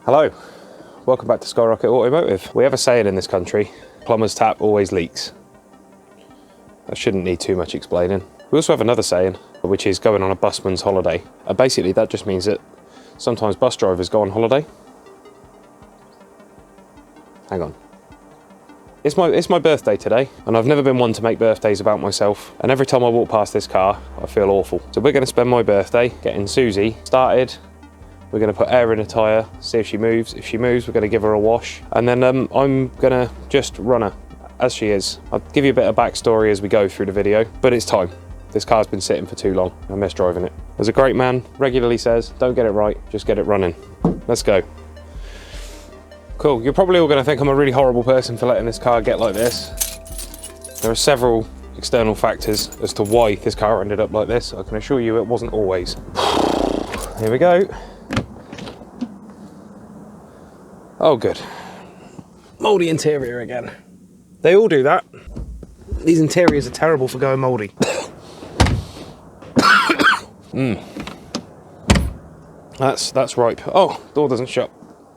Hello, welcome back to Skyrocket Automotive. We have a saying in this country, plumber's tap always leaks. That shouldn't need too much explaining. We also have another saying, which is going on a busman's holiday. Basically that just means that sometimes bus drivers go on holiday. Hang on. It's my birthday today, and I've never been one to make birthdays about myself, and every time I walk past this car, I feel awful. So we're gonna spend my birthday getting Susie started. We're going to put air in a tyre, see if she moves. If she moves, we're going to give her a wash. And then I'm going to just run her as she is. I'll give you a bit of backstory as we go through the video, but it's time. This car's been sitting for too long. I miss driving it. As a great man regularly says, don't get it right, just get it running. Let's go. Cool, you're probably all going to think I'm a really horrible person for letting this car get like this. There are several external factors as to why this car ended up like this. I can assure you it wasn't always. Here we go. Oh, good. Mouldy interior again. They all do that. These interiors are terrible for going mouldy. That's ripe. Oh, door doesn't shut.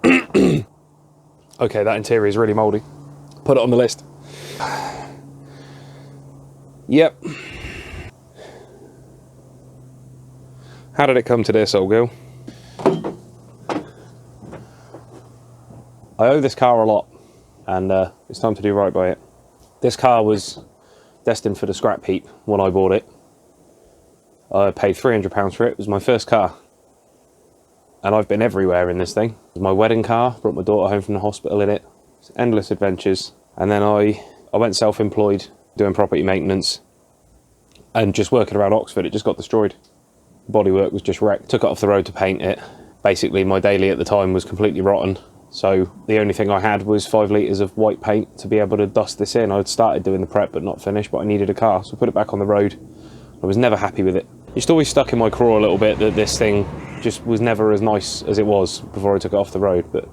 Okay, that interior is really mouldy. Put it on the list. Yep. How did it come to this, old girl? I owe this car a lot, and it's time to do right by it. This car was destined for the scrap heap when I bought it. I paid £300 for it. It was my first car. And I've been everywhere in this thing. It was my wedding car, brought my daughter home from the hospital in it. It's endless adventures. And then I went self-employed, doing property maintenance, and just working around Oxford, it just got destroyed. Bodywork was just wrecked. Took it off the road to paint it. Basically, my daily at the time was completely rotten. So the only thing I had was 5 litres of white paint to be able to dust this in. I'd started doing the prep but not finished, but I needed a car, so I put it back on the road. I was never happy with it. It's always stuck in my craw a little bit that this thing just was never as nice as it was before I took it off the road, but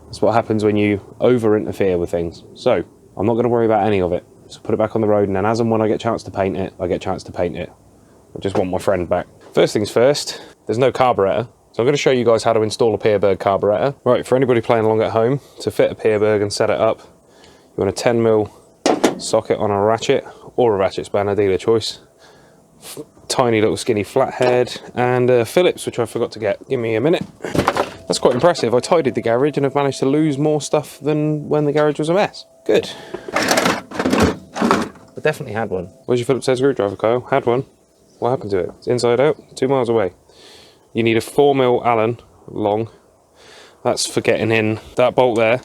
that's what happens when you over-interfere with things. So I'm not going to worry about any of it. So put it back on the road, and then as and when I get a chance to paint it, I get a chance to paint it. I just want my friend back. First things first, there's no carburettor. So I'm going to show you guys how to install a Pierburg carburettor. Right, for anybody playing along at home, to fit a Pierburg and set it up, you want a 10mm socket on a ratchet, or a ratchet spanner, dealer choice. Tiny little skinny flathead, and Phillips, which I forgot to get. Give me a minute. That's quite impressive. I tidied the garage and have managed to lose more stuff than when the garage was a mess. Good. I definitely had one. Where's your Phillips head screwdriver, Kyle? Had one. What happened to it? It's inside out, 2 miles away. You need a 4mm Allen long. That's for getting in that bolt there.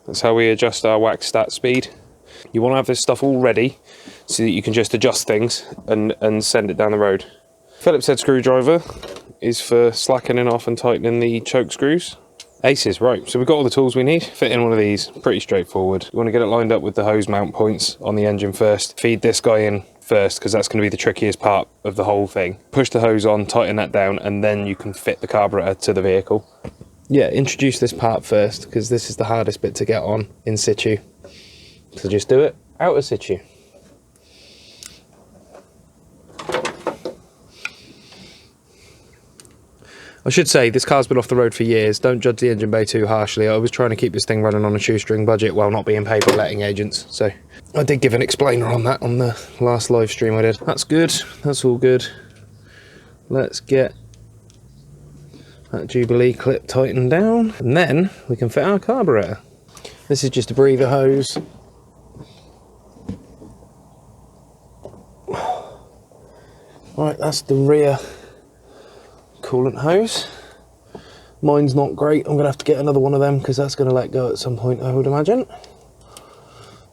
That's how we adjust our Waxstat speed. You want to have this stuff all ready so that you can just adjust things and send it down the road. Phillips head screwdriver is for slackening off and tightening the choke screws. Aces, right, so we've got all the tools we need. Fit in one of these, pretty straightforward. You want to get it lined up with the hose mount points on the engine first. Feed this guy in first, because that's going to be the trickiest part of the whole thing. Push the hose on, tighten that down, and then you can fit the carburetor to the vehicle. Yeah, introduce this part first, because this is the hardest bit to get on in situ. So just do it out of situ. I should say, this car's been off the road for years. Don't judge the engine bay too harshly. I was trying to keep this thing running on a shoestring budget while not being paid by letting agents. So I did give an explainer on that on the last live stream I did. That's good. That's all good. Let's get that Jubilee clip tightened down, and then we can fit our carburetor. This is just a breather hose. Right, that's the rear coolant hose. Mine's not great. I'm gonna have to get another one of them because that's gonna let go at some point, I would imagine.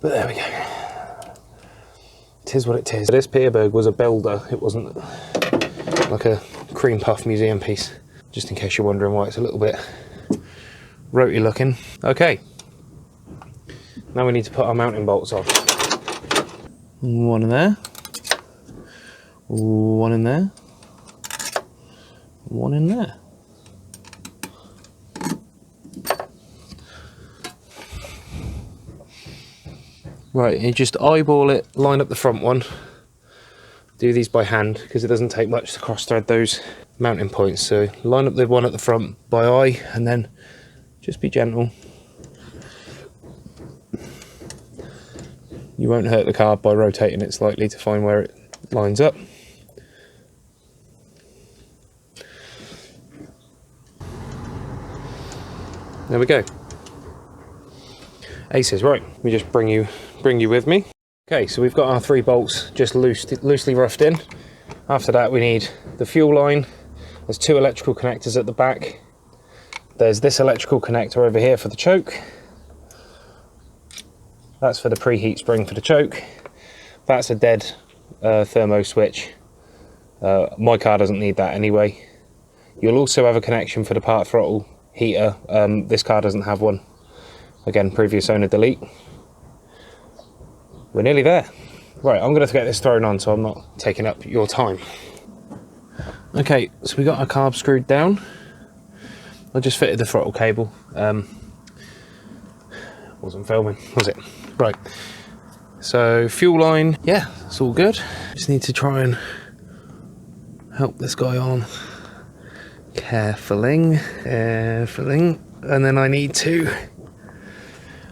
But there we go. It is what it is. This Pierburg was a builder. It wasn't like a cream puff museum piece. Just in case you're wondering why it's a little bit roty looking. Okay. Now we need to put our mounting bolts on. One in there. One in there. One in there. Right, you just eyeball it, line up the front one, do these by hand because it doesn't take much to cross thread those mounting points. So line up the one at the front by eye and then just be gentle. You won't hurt the car by rotating it slightly to find where it lines up. There we go. Aces, right, let me just bring you with me. Okay, so we've got our 3 bolts just loosely roughed in. After that we need the fuel line. There's 2 electrical connectors at the back. There's this electrical connector over here for the choke. That's for the preheat spring for the choke. That's a dead thermo switch. My car doesn't need that anyway. You'll also have a connection for the part throttle heater. This car doesn't have one. Again, previous owner delete. We're nearly there. Right, I'm going to get this thrown on so I'm not taking up your time. Okay, so we got our carb screwed down. I just fitted the throttle cable. Wasn't filming, was it? Right, so fuel line, yeah, it's all good. Just need to try and help this guy on carefully, and then I need to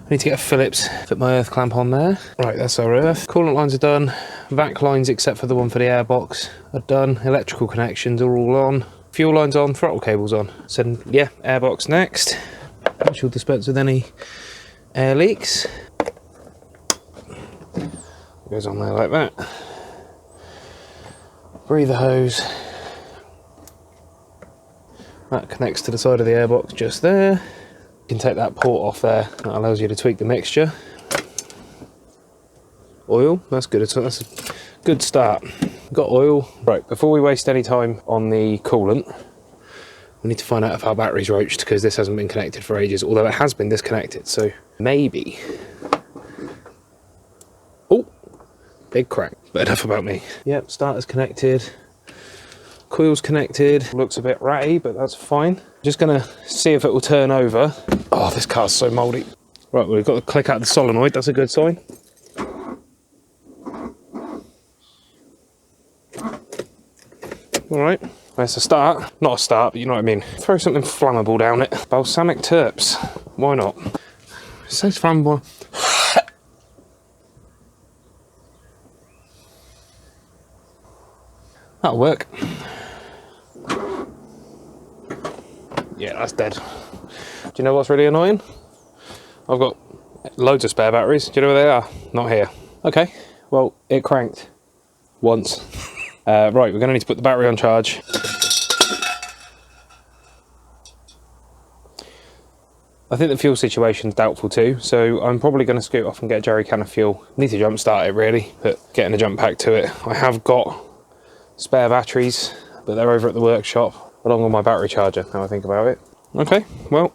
get a Phillips, put my earth clamp on there. Right, that's our earth. Coolant lines are done. Vac lines, except for the one for the airbox, are done. Electrical connections are all on. Fuel lines on, throttle cables on. So yeah, airbox next. Which will dispense with any air leaks. Goes on there like that. Breather hose. That connects to the side of the airbox just there. You can take that port off there. That allows you to tweak the mixture. Oil, that's good. That's a good start. Got oil. Right, before we waste any time on the coolant, we need to find out if our battery's roached, because this hasn't been connected for ages, although it has been disconnected, so maybe. Oh, big crack, but enough about me. Yep, starter's connected. Coil's connected. Looks a bit ratty, but that's fine. Just gonna see if it will turn over. Oh, this car's so mouldy. Right, well, we've got to click out the solenoid. That's a good sign. All right, there's a start. Not a start, but you know what I mean. Throw something flammable down it. Balsamic terps. Why not? It says flammable. That'll work. Yeah, that's dead. Do you know what's really annoying? I've got loads of spare batteries. Do you know where they are? Not here. Okay, well, it cranked once. Right, we're going to need to put the battery on charge. I think the fuel situation's doubtful too, so I'm probably going to scoot off and get a jerry can of fuel. Need to jump start it really, but getting a jump pack to it. I have got spare batteries, but they're over at the workshop, along with my battery charger, now I think about it. Okay, well,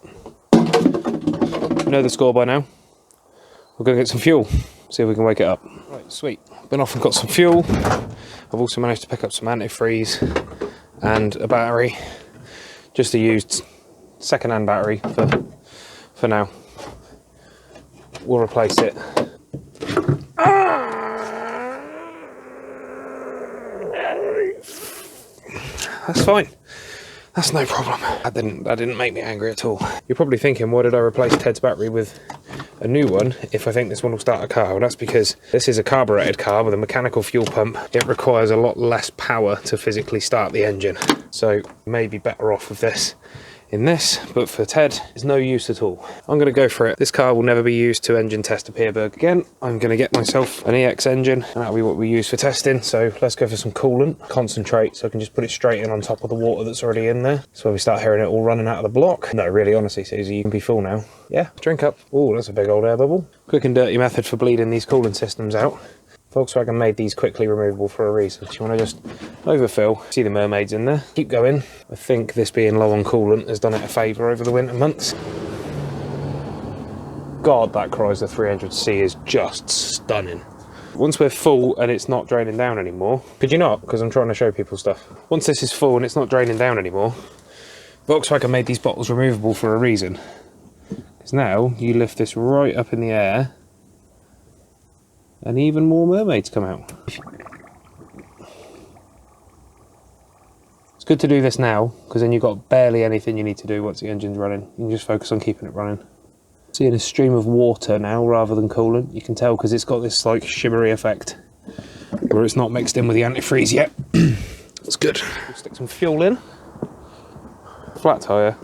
you know the score by now. We're going to get some fuel, see if we can wake it up. Right, sweet. Been off and got some fuel. I've also managed to pick up some antifreeze and a battery. Just a used second-hand battery for now. We'll replace it. That's fine. That's no problem. That didn't make me angry at all. You're probably thinking, why did I replace Ted's battery with a new one if I think this one will start a car? Well, that's because this is a carburetted car with a mechanical fuel pump. It requires a lot less power to physically start the engine. So maybe better off with this in this, but for Ted, it's no use at all. I'm going to go for it. This car will never be used to engine test a Pierburg again. I'm going to get myself an EX engine, and that'll be what we use for testing. So let's go for some coolant, concentrate, so I can just put it straight in on top of the water that's already in there. So when we start hearing it all running out of the block. No, really, honestly, Susie, you can be full now. Yeah, drink up. Oh, that's a big old air bubble. Quick and dirty method for bleeding these coolant systems out. Volkswagen made these quickly removable for a reason. So you want to just overfill, see the mermaids in there, keep going. I think this being low on coolant has done it a favour over the winter months. God, that Chrysler 300C is just stunning. Once we're full and it's not draining down anymore, could you not? Because I'm trying to show people stuff. Once this is full and it's not draining down anymore, Volkswagen made these bottles removable for a reason. Because now you lift this right up in the air and even more mermaids come out. good to do this now, because then you've got barely anything you need to do once the engine's running. You can just focus on keeping it running. Seeing a stream of water now rather than coolant. You can tell because it's got this like shimmery effect where it's not mixed in with the antifreeze yet. That's good. We'll stick some fuel in. Flat tyre.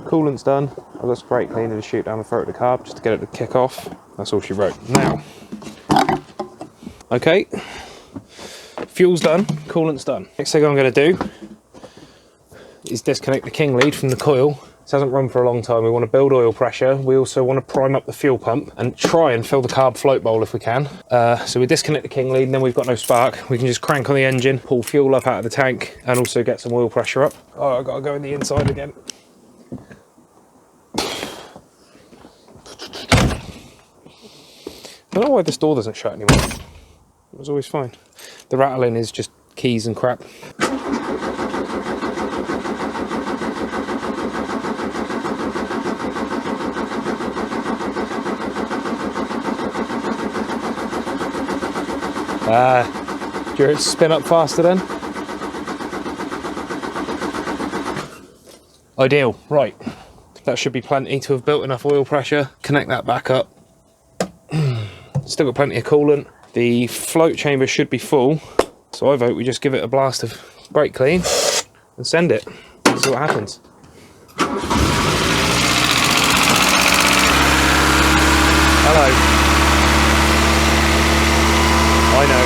Coolant's done. I've got spray cleaner to shoot down the throat of the carb just to get it to kick off. That's all she wrote. Now, okay, fuel's done, coolant's done. Next thing I'm going to do is disconnect the king lead from the coil. This hasn't run for a long time. We want to build oil pressure. We also want to prime up the fuel pump and try and fill the carb float bowl if we can. So we disconnect the king lead and then we've got no spark. We can just crank on the engine, pull fuel up out of the tank and also get some oil pressure up. Oh, I've got to go in the inside again. I don't know why this door doesn't shut anymore. It was always fine. The rattling is just keys and crap. Do you spin up faster then? Ideal, right. That should be plenty to have built enough oil pressure. Connect that back up. Still got plenty of coolant. The float chamber should be full. So I vote we just give it a blast of brake clean and send it. See what happens. Hello. I know.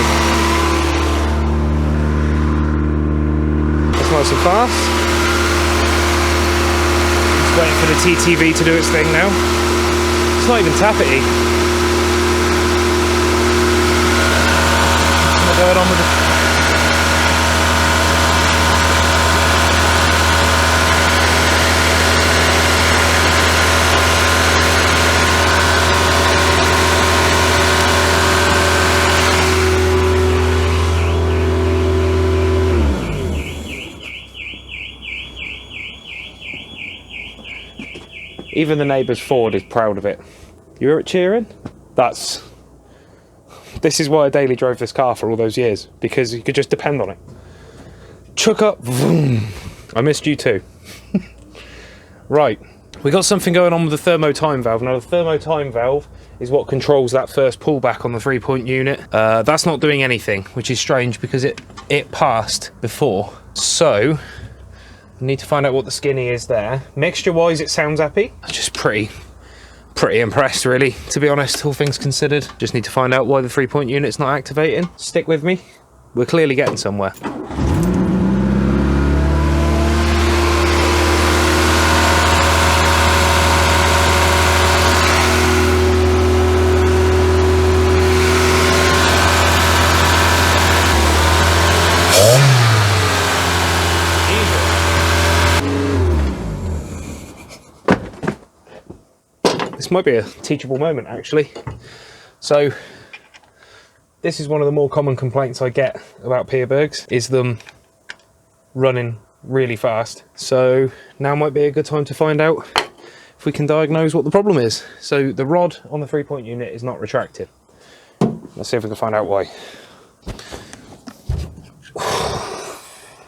That's nice and fast. Just waiting for the TTV to do its thing now. It's not even tappety. What's going on with it? Even the neighbour's Ford is proud of it. You hear it cheering? This is why I daily drove this car for all those years, because you could just depend on it. Chuck up, vroom. I missed you too. Right, we got something going on with the Thermo-Time valve. Now the Thermo-Time valve is what controls that first pullback on the 3-point unit. That's not doing anything, which is strange because it passed before. So, I need to find out what the skinny is there. Mixture wise it sounds happy. Just pretty impressed really, to be honest, all things considered. Just need to find out why the 3-point unit's not activating. Stick with me, we're clearly getting somewhere. This might be a teachable moment actually. So this is one of the more common complaints I get about Pierburgs, is them running really fast. So now might be a good time to find out if we can diagnose what the problem is. So the rod on the 3-point unit is not retracted. Let's see if we can find out why.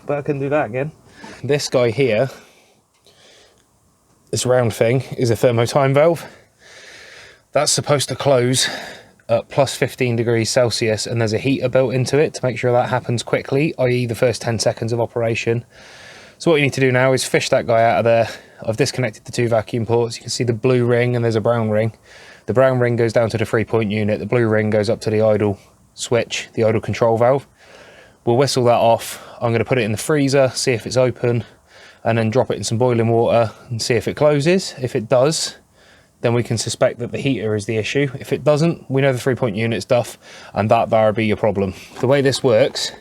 But I can do that again. This guy here, this round thing, is a Thermo-Time valve. That's supposed to close at plus 15 degrees Celsius, and there's a heater built into it to make sure that happens quickly, i.e. the first 10 seconds of operation. So what you need to do now is fish that guy out of there. I've disconnected the 2 vacuum ports. You can see the blue ring and there's a brown ring. The brown ring goes down to the 3-point unit. The blue ring goes up to the idle switch, the idle control valve. We'll whistle that off. I'm going to put it in the freezer, see if it's open, and then drop it in some boiling water and see if it closes. If it does, then we can suspect that the heater is the issue. If it doesn't, we know the 3-point unit's duff, and that'll be your problem. The way this works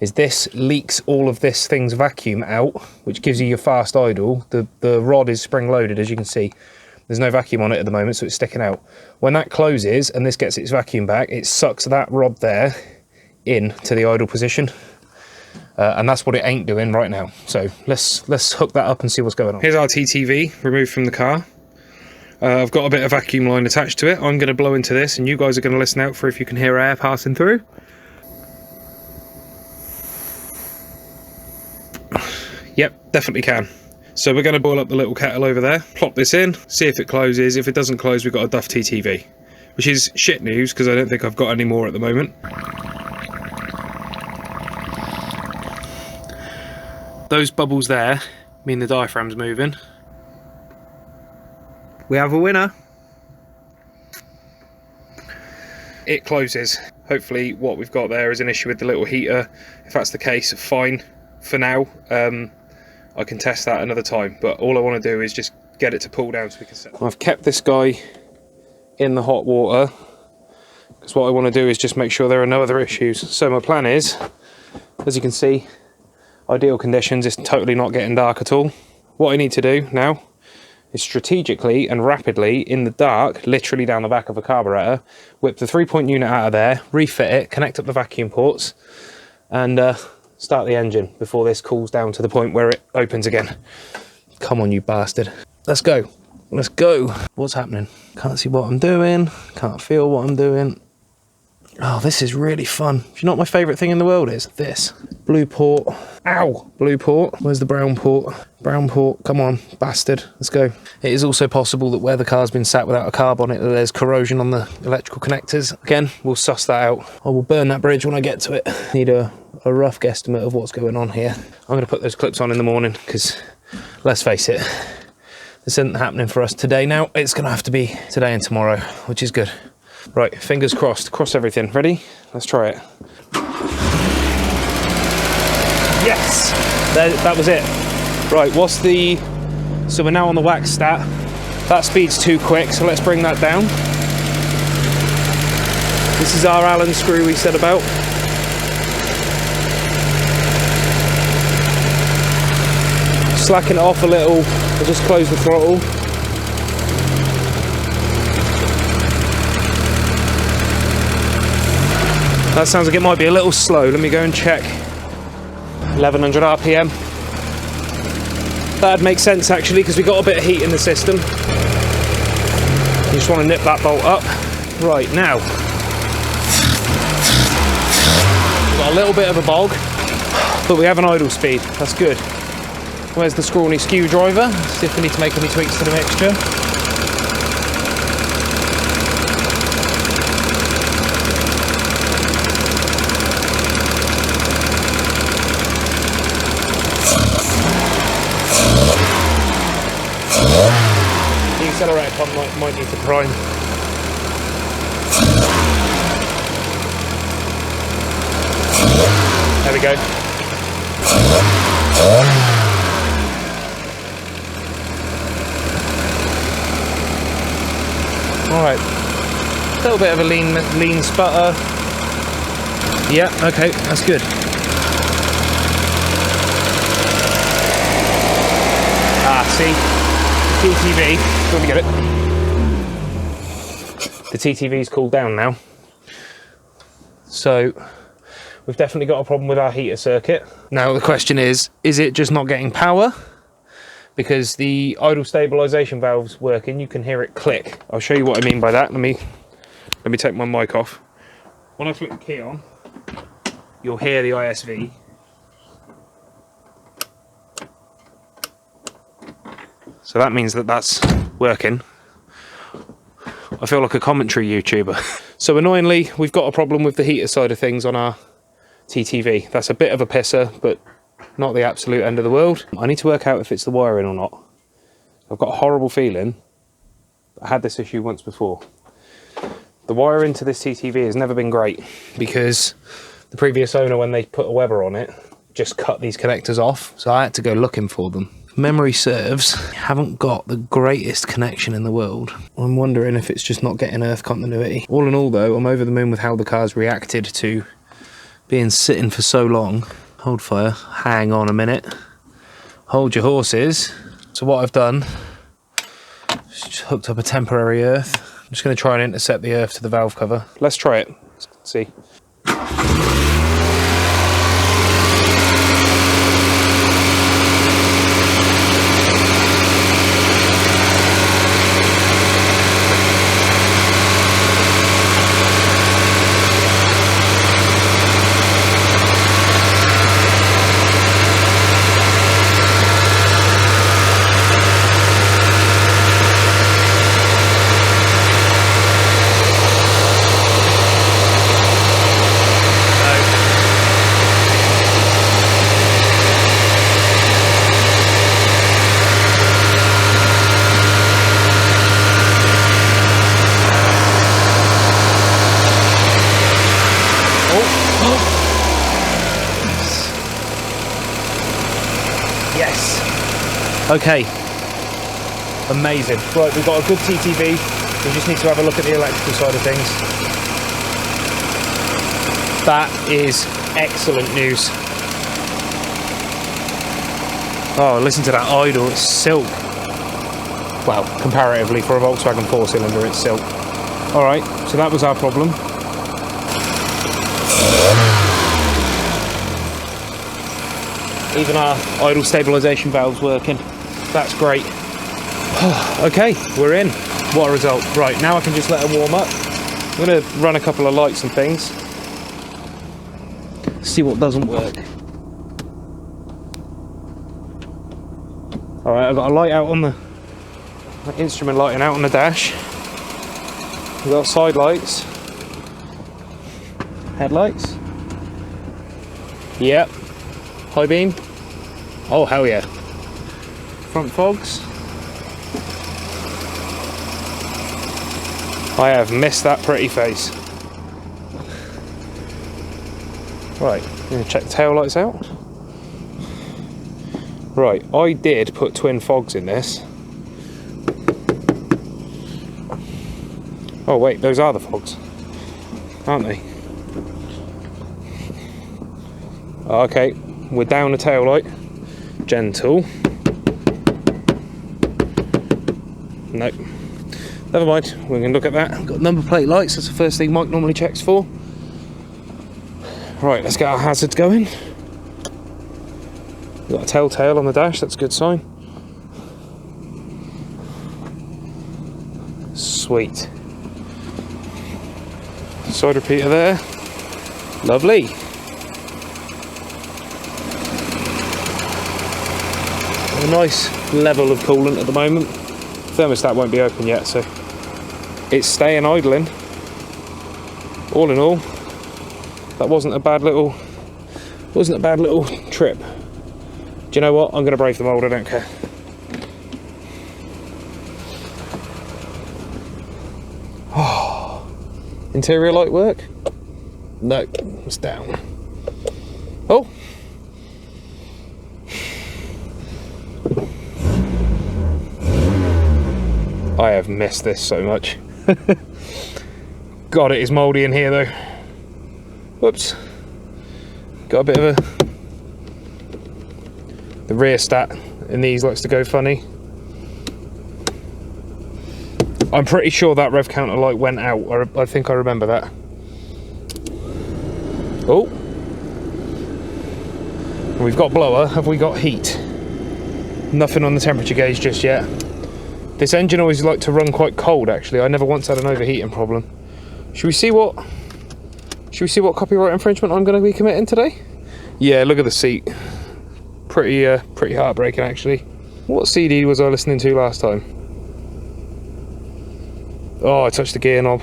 is this leaks all of this thing's vacuum out, which gives you your fast idle. The rod is spring loaded, as you can see. There's no vacuum on it at the moment, so it's sticking out. When that closes and this gets its vacuum back, it sucks that rod there in to the idle position. And that's what it ain't doing right now. So let's hook that up and see what's going on. Here's our TTV removed from the car. I've got a bit of vacuum line attached to it. I'm going to blow into this and you guys are going to listen out for if you can hear air passing through. Yep, definitely can. So we're going to boil up the little kettle over there, plop this in, see if it closes. If it doesn't close, we've got a Duff TTV, which is shit news because I don't think I've got any more at the moment. Those bubbles there mean the diaphragm's moving. We have a winner. It closes. Hopefully what we've got there is an issue with the little heater. If that's the case, fine. For now, I can test that another time, but all I want to do is just get it to pull down so we can set. I've kept this guy in the hot water because what I want to do is just make sure there are no other issues. So my plan is, as you can see, ideal conditions, it's totally not getting dark at all. What I need to do now is strategically and rapidly, in the dark, literally down the back of a carburettor, whip the 3-point unit out of there, refit it, connect up the vacuum ports, and start the engine before this cools down to the point where it opens again. Come on, you bastard. Let's go. Let's go. What's happening? Can't see what I'm doing. Can't feel what I'm doing. Oh, this is really fun. Do you know what my favourite thing in the world is? This. Blue port. Ow! Blue port. Where's the brown port? Brown port. Come on, bastard. Let's go. It is also possible that where the car's been sat without a carb on it, that there's corrosion on the electrical connectors. Again, we'll suss that out. I will burn that bridge when I get to it. Need a rough guesstimate of what's going on here. I'm going to put those clips on in the morning because, let's face it, this isn't happening for us today now. It's going to have to be today and tomorrow, which is good. Right, fingers crossed. Cross everything. Ready? Let's try it. Yes! That was it. Right, what's the... So we're now on the Waxstat. That speed's too quick, so let's bring that down. This is our Allen screw we said about. Slacken it off a little. We'll just close the throttle. That sounds like it might be a little slow. Let me go and check. 1100 RPM. That'd make sense actually because we got a bit of heat in the system. You just want to nip that bolt up. Right, now. Got a little bit of a bog, but we have an idle speed. That's good. Where's the scrawny screwdriver? See if we need to make any tweaks to the mixture. Accelerator pump might need to prime. There we go. Alright. A little bit of a lean sputter. Yeah, okay, that's good. Ah, see? TTV, let me get it. The TTV's cooled down now. So we've definitely got a problem with our heater circuit. Now the question is it just not getting power? Because the idle stabilisation valve's working, you can hear it click. I'll show you what I mean by that. Let me take my mic off. When I flick the key on, you'll hear the ISV. So that means that that's working. I feel like a commentary YouTuber. So annoyingly, we've got a problem with the heater side of things on our TTV. That's a bit of a pisser, but not the absolute end of the world. I need to work out if it's the wiring or not. I've got a horrible feeling. I had this issue once before. The wiring to this TTV has never been great because the previous owner, when they put a Weber on it, just cut these connectors off. So I had to go looking for them. Memory serves, haven't got the greatest connection in the world. I'm wondering if it's just not getting earth continuity. All in all though, I'm over the moon with how the car's reacted to being sitting for so long. Hold fire, hang on a minute. Hold your horses. So what I've done, just hooked up a temporary earth. I'm just going to try and intercept the earth to the valve cover. Let's try it, let's see. Okay, amazing. Right, we've got a good TTV. We just need to have a look at the electrical side of things. That is excellent news. Oh, listen to that idle, it's silk. Well, comparatively for a Volkswagen 4-cylinder, it's silk. Alright, so that was our problem. Even our idle stabilisation valve's working. That's great. Okay, we're in. What a result. Right, now I can just let it warm up. I'm going to run a couple of lights and things. See what doesn't work. Alright, I've got a light out on the instrument lighting out on the dash. We've got side lights. Headlights. Yep. High beam. Oh, hell yeah. Front fogs. I have missed that pretty face. Right, I'm going to check the tail lights out. Right, I did put twin fogs in this. Oh wait, those are the fogs, aren't they? Okay, we're down the tail light. Gentle. Nope. Never mind, we can look at that. Got number plate lights, that's the first thing Mike normally checks for. Right, let's get our hazards going. We've got a telltale on the dash, that's a good sign. Sweet. Side repeater there. Lovely. A nice level of coolant at the moment. Thermostat won't be open yet, so it's staying idling. All in all, that wasn't a bad little trip. Do you know what? I'm going to brave the mold, I don't care. Oh, interior light work? No, it's down. Oh! I have missed this so much. God, it is mouldy in here though. Whoops. Got a bit of the rear stat in these likes to go funny. I'm pretty sure that rev counter light went out, or I think I remember that. Oh. We've got blower, have we got heat? Nothing on the temperature gauge just yet. This engine always likes to run quite cold actually. I never once had an overheating problem. Should we see what copyright infringement I'm going to be committing today? Yeah, look at the seat. Pretty heartbreaking actually. What CD was I listening to last time? Oh, I touched the gear knob.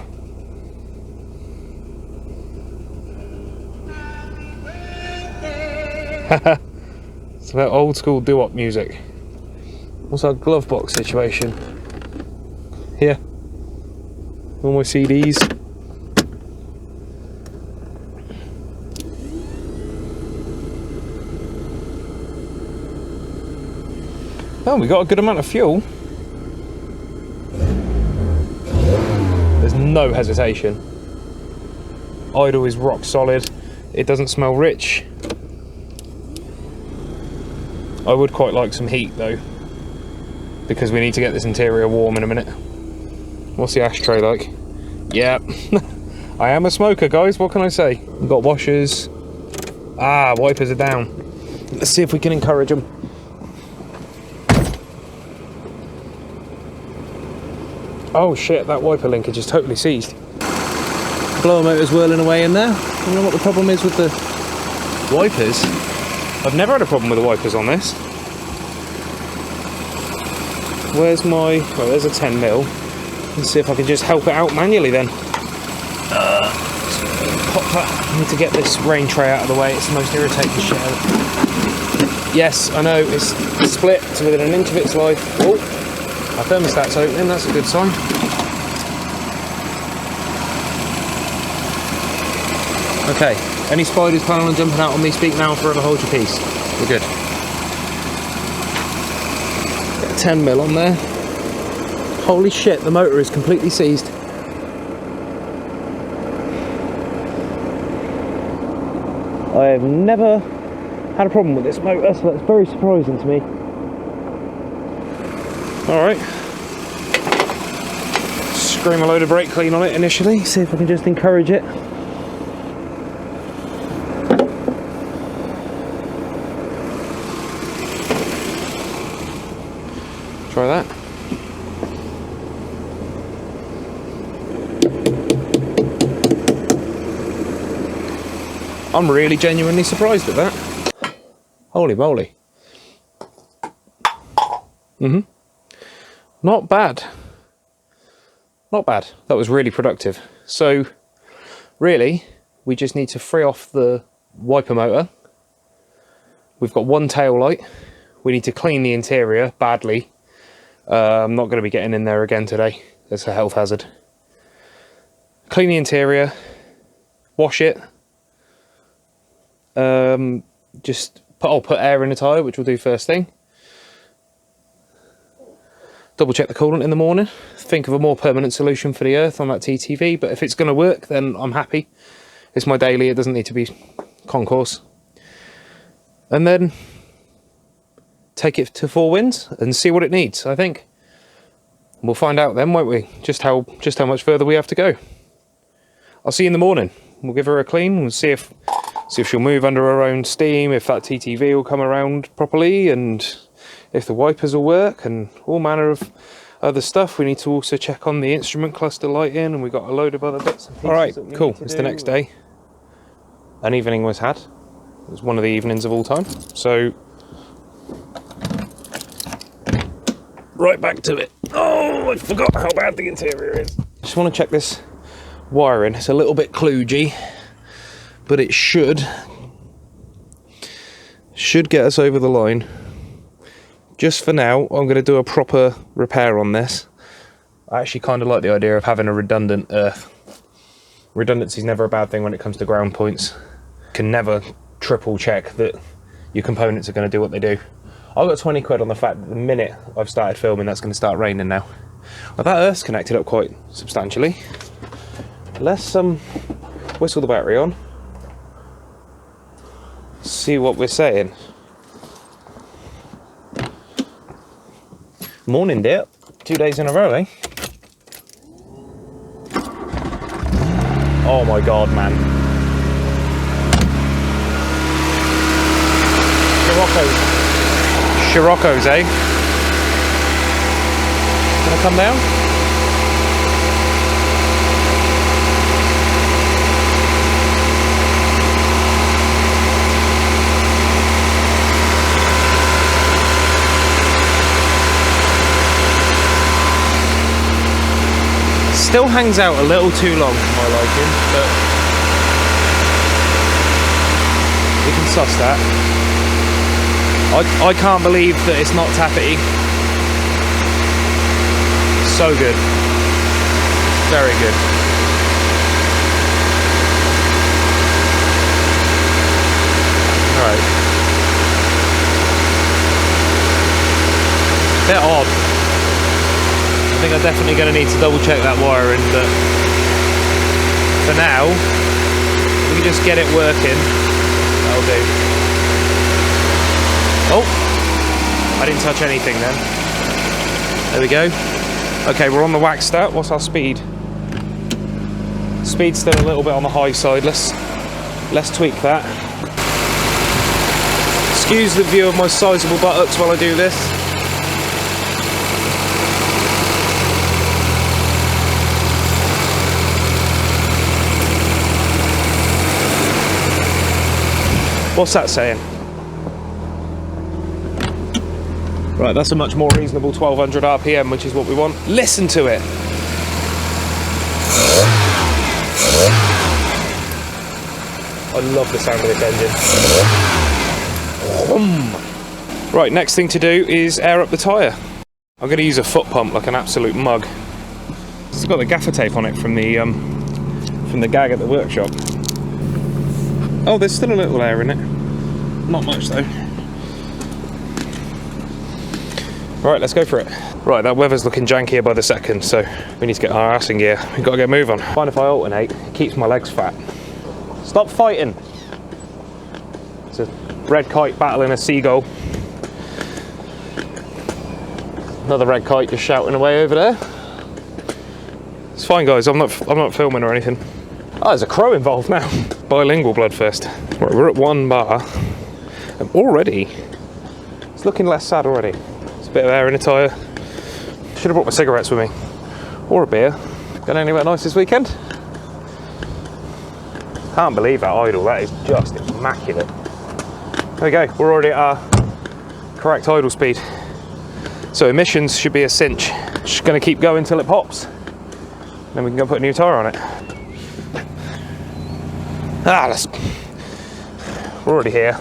It's about old school doo-wop music. What's our glove box situation? Here. All my CDs. Oh, we got a good amount of fuel. There's no hesitation. Idle is rock solid. It doesn't smell rich. I would quite like some heat though, because we need to get this interior warm in a minute. What's the ashtray like? Yeah, I am a smoker, guys. What can I say? We've got washers. Ah, wipers are down. Let's see if we can encourage them. Oh shit, that wiper linkage is totally seized. Blower motor's whirling away in there. You know what the problem is with the wipers? I've never had a problem with the wipers on this. Where's my... well, there's a 10mm. Let's see if I can just help it out manually then. Pop that. I need to get this rain tray out of the way. It's the most irritating shit ever. Yes, I know, it's split to within an inch of its life. Oh, our thermostat's opening, that's a good sign. Okay, any spiders planning on jumping out on me, speak now, forever hold your peace. We're good. 10mm on there. Holy shit, the motor is completely seized. I have never had a problem with this motor, so that's very surprising to me. Alright. Scream a load of brake clean on it initially, see if I can just encourage it. Try that. I'm really genuinely surprised at that. Holy moly. Not bad. Not bad. That was really productive. So, really, we just need to free off the wiper motor. We've got one tail light. We need to clean the interior badly. I'm not going to be getting in there again today. It's a health hazard. Clean the interior. Wash it. I'll put air in the tyre, which we'll do first thing. Double check the coolant in the morning. Think of a more permanent solution for the earth on that TTV, but if it's going to work, then I'm happy. It's my daily, it doesn't need to be concourse. And then take it to Four Winds and see what it needs, I think. We'll find out then, won't we? Just how much further we have to go. I'll see you in the morning. We'll give her a clean. We'll see if she'll move under her own steam, if that TTV will come around properly, and if the wipers will work, and all manner of other stuff. We need to also check on the instrument cluster lighting, and we've got a load of other bits and pieces. Alright, cool. It's the next day. An evening was had. It was one of the evenings of all time. So, right back to it. Oh, I forgot how bad the interior is. Just want to check this wiring. It's a little bit kludgy, but it should get us over the line. Just for now, I'm going to do a proper repair on this. I actually kind of like the idea of having a redundant earth. Redundancy is never a bad thing when it comes to ground points. You can never triple check that your components are going to do what they do. I got 20 quid on the fact that the minute I've started filming, that's going to start raining now. Well, that earth's connected up quite substantially. Let's whistle the battery on. See what we're saying. Morning, dear. 2 days in a row, eh? Oh my god, man. Scirocco's, eh? Gonna come down? Still hangs out a little too long for my liking, but we can suss that. I can't believe that it's not tappety. So good. Very good. Alright. They're odd. I think I'm definitely going to need to double check that wiring, but for now, we can just get it working. That'll do. Oh, I didn't touch anything then. There we go. Okay, we're on the Waxstat. What's our speed? Speed's still a little bit on the high side. Let's tweak that. Excuse the view of my sizable buttocks while I do this. What's that saying? Right, that's a much more reasonable 1200 RPM, which is what we want. Listen to it. I love the sound of this engine. Right, next thing to do is air up the tyre. I'm going to use a foot pump like an absolute mug. It's got the gaffer tape on it from the gag at the workshop. Oh, there's still a little air in it. Not much though. Right, let's go for it. Right, that weather's looking jankier by the second, so we need to get our ass in gear. We've got to get a move on. Find if I alternate, it keeps my legs fat. Stop fighting. It's a red kite battling a seagull. Another red kite just shouting away over there. It's fine, guys. I'm not filming or anything. Oh, there's a crow involved now. Bilingual bloodfest. Right, we're at 1 bar. And already, it's looking less sad already. It's a bit of air in the tyre. Should have brought my cigarettes with me. Or a beer. Going anywhere nice this weekend? Can't believe that idle. That is just immaculate. There we go. We're already at our correct idle speed. So emissions should be a cinch. Just going to keep going till it pops. Then we can go put a new tyre on it. We're already here.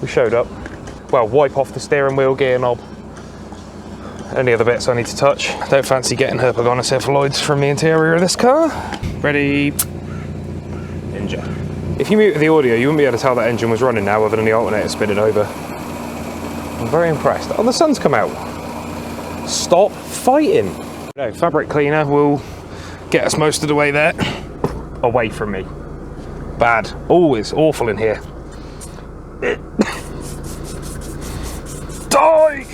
We showed up. Well, wipe off the steering wheel, gear knob. Any other bits I need to touch. Don't fancy getting herpagonocephaloids from the interior of this car. Ready. Engine. If you mute the audio, you wouldn't be able to tell that engine was running now other than the alternator spinning over. I'm very impressed. Oh, the sun's come out. Stop fighting. No, fabric cleaner will get us most of the way there. Away from me. Bad. Always awful in here. Die!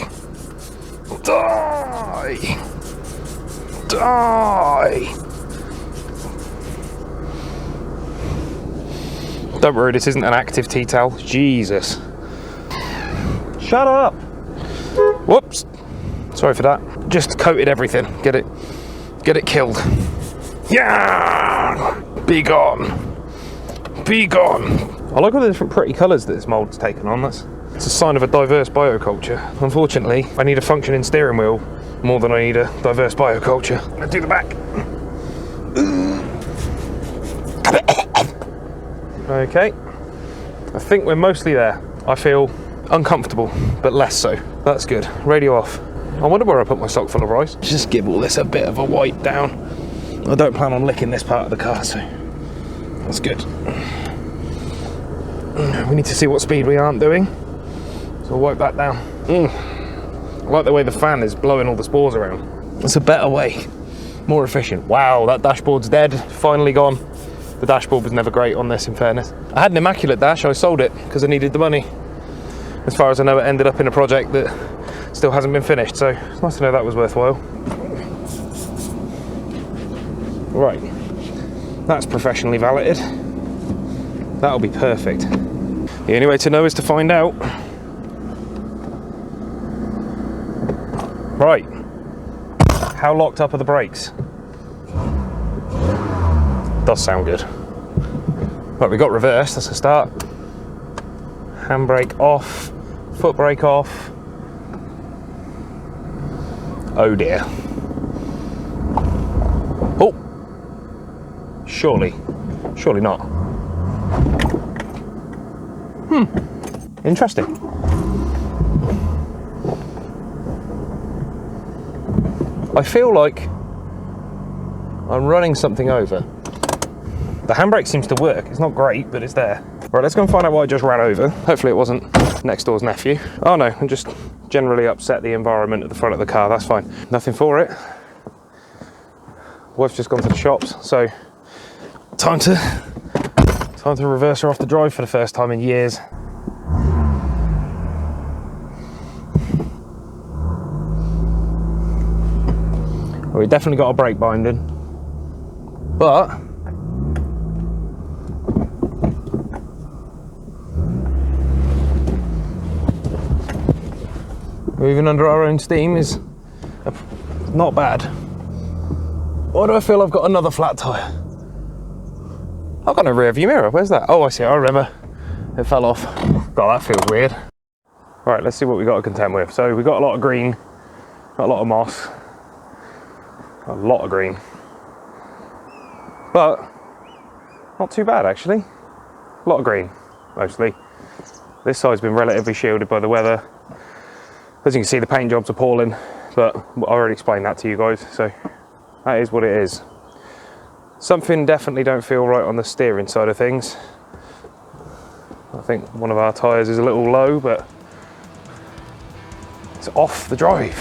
Die! Die! Don't worry, this isn't an active tea towel. Jesus. Shut up! Whoops. Sorry for that. Just coated everything. Get it killed. Yeah! Be gone. Be gone. I like all the different pretty colours that this mould's taken on. It's a sign of a diverse bioculture. Unfortunately, I need a functioning steering wheel more than I need a diverse bioculture. Let's do the back. Okay. I think we're mostly there. I feel uncomfortable, but less so. That's good. Radio off. I wonder where I put my sock full of rice. Just give all this a bit of a wipe down. I don't plan on licking this part of the car, so that's good. We need to see what speed we aren't doing, so I'll wipe that down. I like the way the fan is blowing all the spores around. It's a better way, more efficient. Wow, that dashboard's dead, finally gone. The dashboard was never great on this, in fairness. I had an immaculate dash, I sold it because I needed the money. As far as I know, it ended up in a project that still hasn't been finished, so it's nice to know that was worthwhile. Right, that's professionally valeted. That'll be perfect. The only way to know is to find out. Right, how locked up are the brakes? Does sound good. Right, we got reverse, that's a start. Handbrake off, foot brake off. Oh dear. Oh! Surely not. Interesting. I feel like I'm running something over. The handbrake seems to work. It's not great, but it's there. Right, let's go and find out what I just ran over. Hopefully it wasn't next door's nephew. Oh no, I just generally upset the environment at the front of the car. That's fine. Nothing for it. Wife's just gone to the shops, so time to reverse her off the drive for the first time in years. Well, we definitely got a brake binding, but moving under our own steam is not bad. Why do I feel I've got another flat tyre? I've got no rear view mirror. Where's that? Oh, I see. I remember. It fell off. God, that feels weird. Right, let's see what we got to contend with. So we got a lot of green, got a lot of moss, a lot of green, but not too bad actually. A lot of green, mostly. This side's been relatively shielded by the weather. As you can see, the paint job's appalling, but I already explained that to you guys, so that is what it is. Something definitely don't feel right on the steering side of things. I think one of our tyres is a little low, but It's off the drive.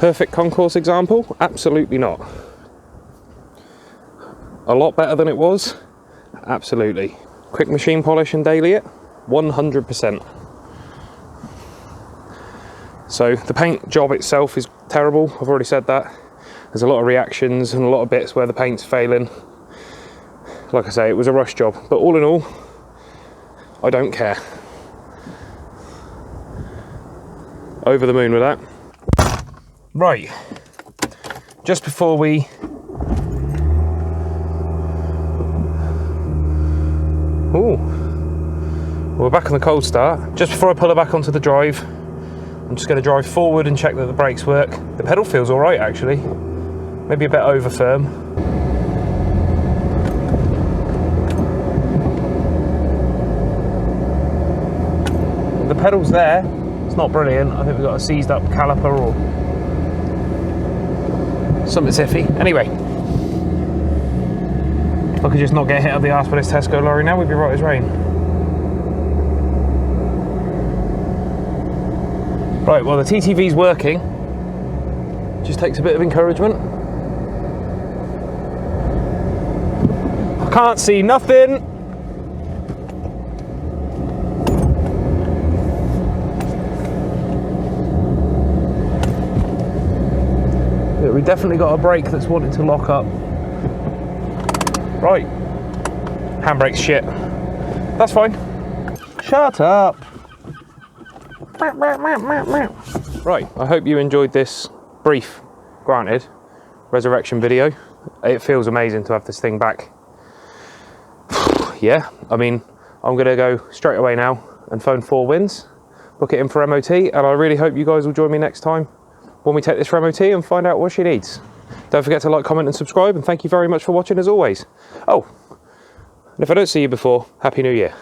Perfect concourse example? Absolutely not. A lot better than it was? Absolutely. Quick machine polish and daily it? 100%. So the paint job itself is terrible, I've already said that. There's a lot of reactions and a lot of bits where the paint's failing. Like I say, it was a rush job, but all in all, I don't care. Over the moon with that. Right, just before we we're back on the cold start. Just before I pull her back onto the drive, I'm just going to drive forward and check that the brakes work. The pedal feels all right actually, maybe a bit over firm. The pedal's there, it's not brilliant. I think we've got a seized up caliper or something's iffy. Anyway, if I could just not get hit up the arse by this Tesco lorry now, we'd be right as rain. Right, well the TTV's working. Just takes a bit of encouragement. I can't see nothing. we've definitely got a brake that's wanting to lock up. Right, handbrake's shit. That's fine. Shut up. Right, I hope you enjoyed this brief, granted, resurrection video. It feels amazing to have this thing back. Yeah, I mean, I'm gonna go straight away now and phone Four Winds, book it in for MOT, and I really hope you guys will join me next time when we take this for MOT and find out what she needs. Don't forget to like, comment and subscribe, and thank you very much for watching as always. Oh, and if I don't see you before, Happy New Year.